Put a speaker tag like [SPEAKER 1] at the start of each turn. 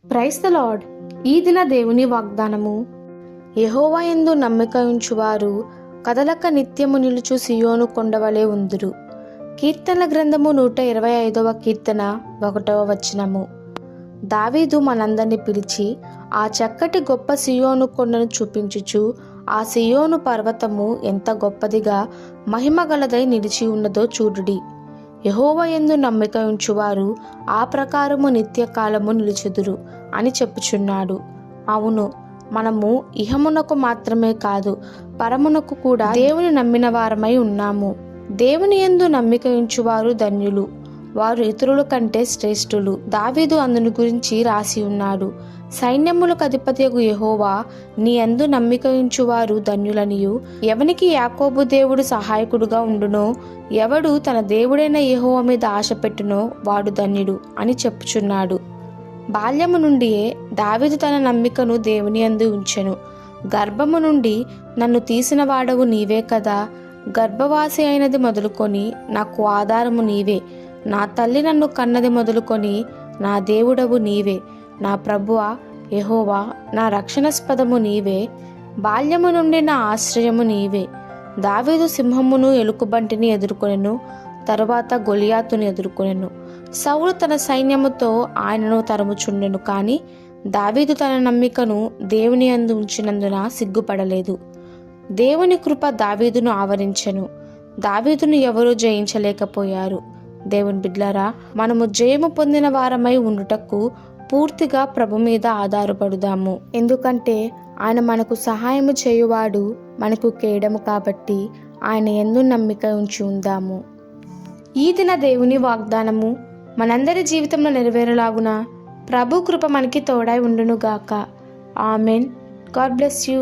[SPEAKER 1] Praise the lord. ఈ దిన దేవుని వాగ్దానము. యెహోవా యందు నమ్మిక ఉంచువారు కదలక నిత్యము నిలుచు సియోను కొండవలే ఉందురు. కీర్తనల గ్రంథము 125వ కీర్తన 1వ వచనము. దావీదు మనందరినీ పిలిచి ఆ చక్కటి గొప్ప సియోను కొండను చూపించుచు, ఆ సియోను పర్వతము ఎంత గొప్పదిగా మహిమగలదై నిలిచి ఉన్నదో చూడుడి. యెహోవా యందు నమ్మిక ఉంచువారు ఆ ప్రకారము నిత్యకాలము నిలుచుదురు అని చెప్పుచున్నాడు. అవును, మనము ఇహమునకు మాత్రమే కాదు, పరమునకు కూడా దేవుని నమ్మిన వారమై ఉన్నాము. దేవుని యందు నమ్మిక ఉంచువారు ధన్యులు, వారు ఇతరుల కంటే శ్రేష్ఠులు. దావీదు అందుని గురించి రాసి ఉన్నాడు. సైన్యములకు అధిపతియగు యెహోవా నీ యందు నమ్మిక ఉంచువారు ధన్యులనియు, ఎవనికి యాకోబు దేవుడు సహాయకుడుగా ఉండునో, ఎవడు తన దేవుడైన యెహోవా మీద ఆశ పెట్టునో వాడు ధన్యుడు అని చెప్పుచున్నాడు. బాల్యము నుండియే దావీదు తన నమ్మికను దేవుని యందు ఉంచెను. గర్భము నుండి నన్ను తీసిన వాడవు నీవే కదా, గర్భవాసి అయినది మొదలుకొని నాకు ఆధారము నీవే, నా తల్లి నన్ను కన్నది మొదలుకొని నా దేవుడవు నీవే, నా ప్రభువా యెహోవా నా రక్షణాస్పదము నీవే, బాల్యము నుండి నా ఆశ్రయము నీవే. దావీదు సింహమును ఎలుకబంటిని ఎదుర్కొనెను, తరువాత గొలియాతును ఎదుర్కొనెను. సౌలు తన సైన్యముతో ఆయనను తరుముచుండెను, కానీ దావీదు తన నమ్మికను దేవుని యందు ఉంచినందున సిగ్గుపడలేదు. దేవుని కృప దావీదును ఆవరించెను. దావీదును ఎవరూ జయించలేకపోయారు. దేవుని బిడ్డలారా, మనము జయము పొందిన వారమై ఉండుటకు పూర్తిగా ప్రభు మీద ఆధారపడుదాము. ఎందుకంటే ఆయన మనకు సహాయము చేయువాడు, మనకు కేడము కాబట్టి ఆయన యందు నమ్మిక ఉంచి ఉందాము. ఈ దిన దేవుని వాగ్దానము మనందరి జీవితంలో నెరవేరలాగున ప్రభు కృప మనకి తోడై ఉండునుగాక. ఆమెన్. God bless you.